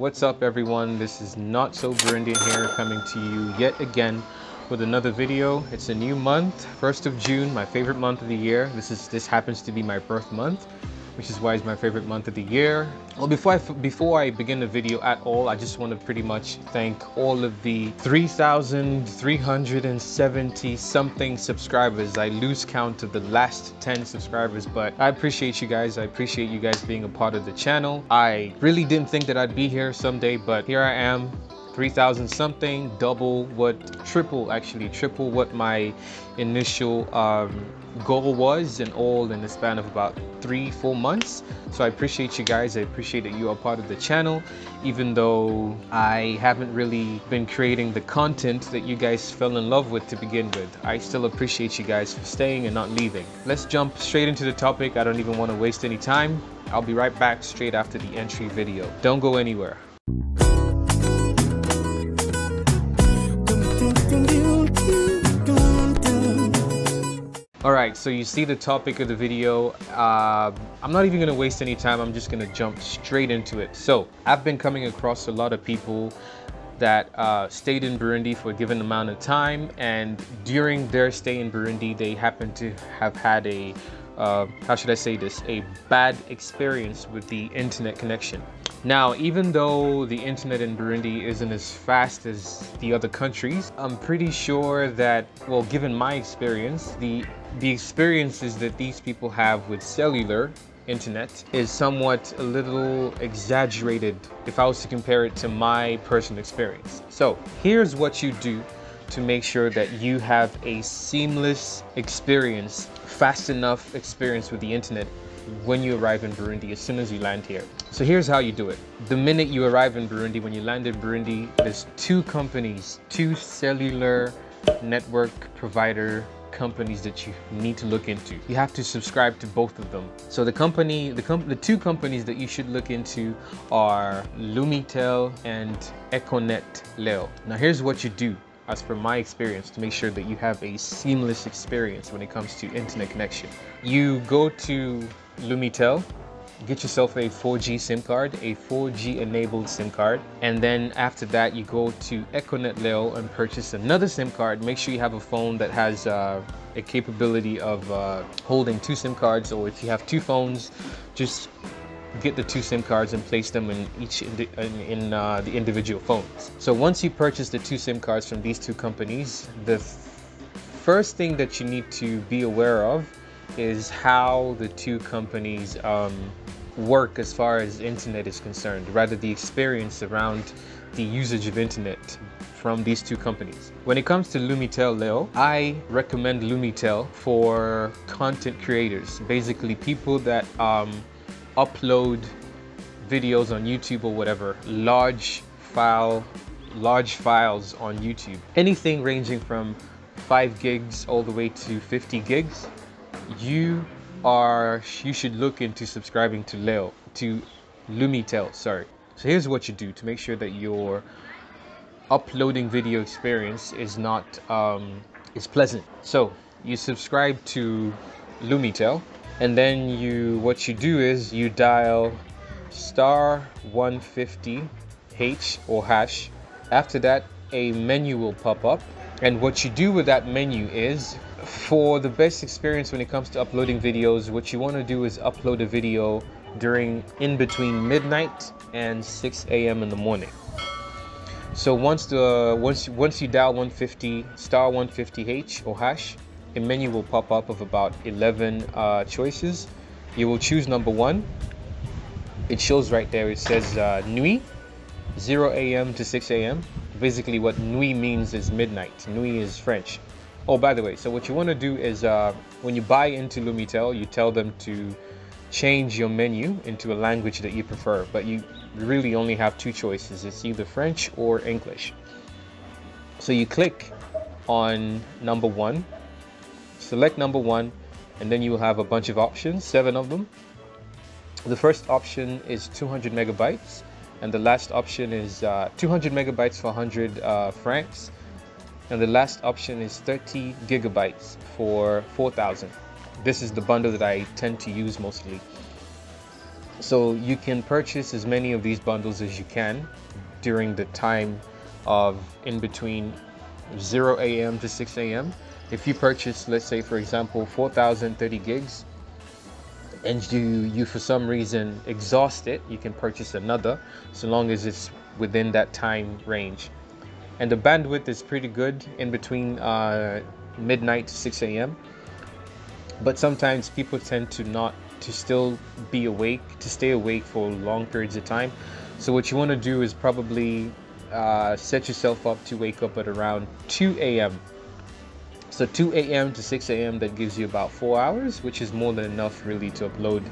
What's up everyone, this is Not So Burundian here, coming to you yet again with another video. It's a new month, 1st of June, my favorite month of the year. This happens to be my birth month, which is why it's my favorite month of the year. Well, before I begin the video at all, I just want to pretty much thank all of the 3,370 something subscribers. I lose count of the last 10 subscribers, but I appreciate you guys. I appreciate you guys being a part of the channel. I really didn't think that I'd be here someday, but here I am. 3,000 something, triple what my initial goal was, and all in the span of about 3-4 months. So I appreciate you guys. I appreciate that you are part of the channel, even though I haven't really been creating the content that you guys fell in love with to begin with. I still appreciate you guys for staying and not leaving. Let's jump straight into the topic. I don't even want to waste any time. I'll be right back straight after the entry video. Don't go anywhere. Alright, so you see the topic of the video. I'm not even going to waste any time. I'm just going to jump straight into it. So I've been coming across a lot of people that stayed in Burundi for a given amount of time, and during their stay in Burundi they happen to have had a how should I say this, a bad experience with the internet connection. Now, even though the internet in Burundi isn't as fast as the other countries, I'm pretty sure that, well, given my experience, the experiences that these people have with cellular internet is somewhat a little exaggerated if I was to compare it to my personal experience. So here's what you do to make sure that you have a seamless experience, fast enough experience with the internet when you arrive in Burundi as soon as you land here. So here's how you do it. The minute you arrive in Burundi, when you land in Burundi, there's two cellular network provider companies that you need to look into. You have to subscribe to both of them. So the two companies that you should look into are Lumitel and Econet Leo. Now here's what you do, as per my experience, to make sure that you have a seamless experience when it comes to internet connection. You go to Lumitel, get yourself a 4G SIM card, a 4G enabled SIM card, and then after that you go to Econet Leo and purchase another SIM card. Make sure you have a phone that has a capability of holding 2 SIM cards, or if you have 2 phones, just get the 2 SIM cards and place them in the individual phones. So once you purchase the 2 SIM cards from these two companies, the first thing that you need to be aware of is how the two companies work as far as internet is concerned, rather the experience around the usage of internet from these two companies. When it comes to Lumitel Leo, I recommend Lumitel for content creators, basically people that upload videos on YouTube or whatever, large files on YouTube, anything ranging from 5 gigs all the way to 50 gigs. You should look into subscribing to Lumitel, sorry. So here's what you do to make sure that your uploading video experience is pleasant. So you subscribe to Lumitel, and then what you do is you dial *150# or hash. After that, a menu will pop up, and what you do with that menu is, for the best experience when it comes to uploading videos, what you want to do is upload a video in between midnight and 6 a.m. in the morning. So once you dial *150# or hash, a menu will pop up of about 11 choices. You will choose number 1. It shows right there, it says Nuit, 0 a.m. to 6 a.m. Basically what Nuit means is midnight. Nuit is French. Oh, by the way, so what you want to do is when you buy into Lumitel, you tell them to change your menu into a language that you prefer, but you really only have 2 choices. It's either French or English. So you click on number 1, select number 1, and then you will have a bunch of options, 7 of them. The first option is 200 megabytes, and the last option is 200 megabytes for 100 francs, and the last option is 30 gigabytes for 4,000. This is the bundle that I tend to use mostly. So you can purchase as many of these bundles as you can during the time of in between 0 a.m. to 6 a.m. If you purchase, let's say for example, 4,030 gigs, and you for some reason exhaust it, you can purchase another, so long as it's within that time range. And the bandwidth is pretty good in between midnight to 6 a.m. But sometimes people tend to not to still be awake, to stay awake for long periods of time. So what you want to do is probably set yourself up to wake up at around 2 a.m. So 2 a.m. to 6 a.m. that gives you about 4 hours, which is more than enough really to upload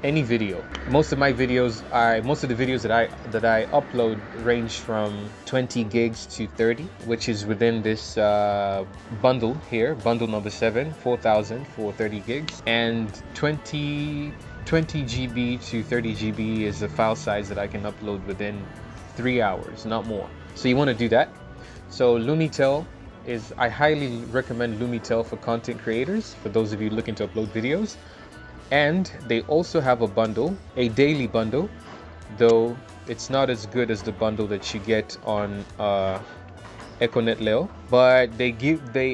any video. Most of the videos that I upload range from 20 gigs to 30, which is within this bundle here, bundle number 7, 4,000 for 30 gigs, and 20 GB to 30 GB is the file size that I can upload within 3 hours, not more. So you want to do that. So Lumitel I highly recommend Lumitel for content creators, for those of you looking to upload videos. And they also have a bundle, a daily bundle, though it's not as good as the bundle that you get on Econet Leo. But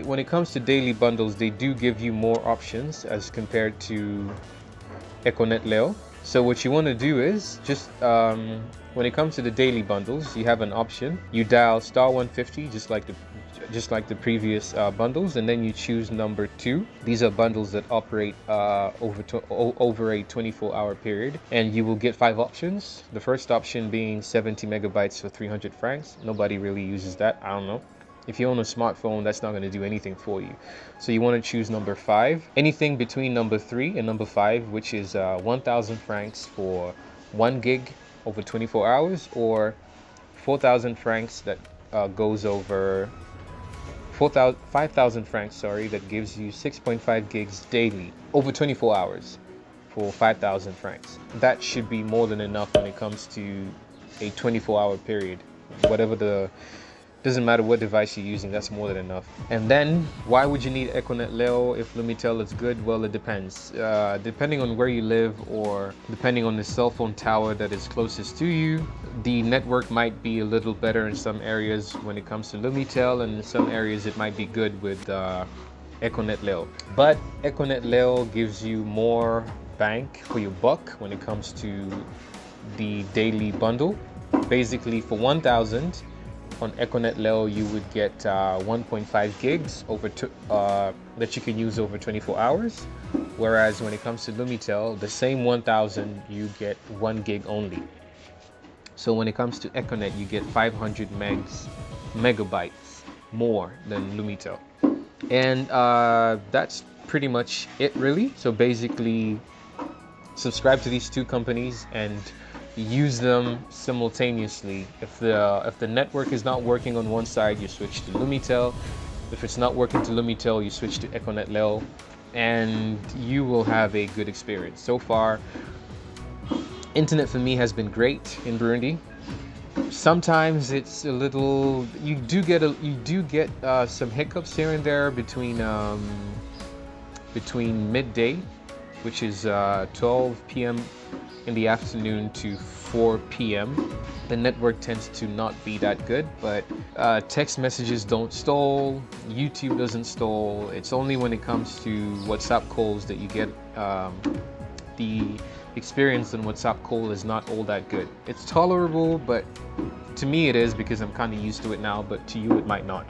when it comes to daily bundles, they do give you more options as compared to Econet Leo. So what you want to do is just when it comes to the daily bundles, you have an option. You dial *150 just like the previous bundles, and then you choose number 2. These are bundles that operate over a 24-hour period, and you will get 5 options. The first option being 70 megabytes for 300 francs. Nobody really uses that. I don't know. If you own a smartphone, that's not going to do anything for you. So you want to choose number 5. Anything between number 3 and number 5, which is 1,000 francs for 1 gig over 24 hours, or 4,000 francs that goes over 5,000 francs, sorry, that gives you 6.5 gigs daily over 24 hours for 5,000 francs. That should be more than enough when it comes to a 24-hour period. Doesn't matter what device you're using, that's more than enough. And then, why would you need Econet Leo if Lumitel is good? Well, it depends. Depending on where you live, or depending on the cell phone tower that is closest to you, the network might be a little better in some areas when it comes to Lumitel, and in some areas it might be good with Econet Leo. But Econet Leo gives you more bang for your buck when it comes to the daily bundle. Basically, for 1,000 on Econet Leo, you would get 1.5 gigs that you can use over 24 hours. Whereas when it comes to Lumitel, the same 1,000, you get 1 gig only. So when it comes to Econet, you get 500 megabytes more than Lumitel. And that's pretty much it, really. So basically, subscribe to these 2 companies and use them simultaneously. If the network is not working on one side, you switch to Lumitel. If it's not working to Lumitel, you switch to Econet Leo, and you will have a good experience. So far, internet for me has been great in Burundi. Sometimes it's a little, you do get some hiccups here and there between midday, which is 12 p.m. in the afternoon, to 4 p.m. The network tends to not be that good, but text messages don't stall, YouTube doesn't stall. It's only when it comes to WhatsApp calls that you get the experience on WhatsApp call is not all that good. It's tolerable, but to me it is, because I'm kind of used to it now, but to you it might not.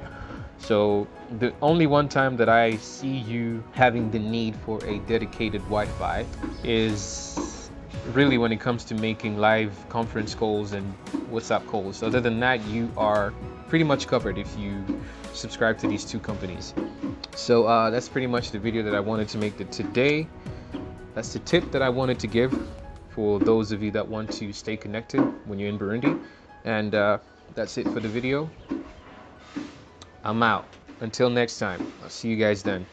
So the only one time that I see you having the need for a dedicated Wi-Fi is really when it comes to making live conference calls and WhatsApp calls. Other than that, you are pretty much covered if you subscribe to these 2 companies. So that's pretty much the video that I wanted to make today. That's the tip that I wanted to give for those of you that want to stay connected when you're in Burundi. And that's it for the video. I'm out. Until next time, I'll see you guys then.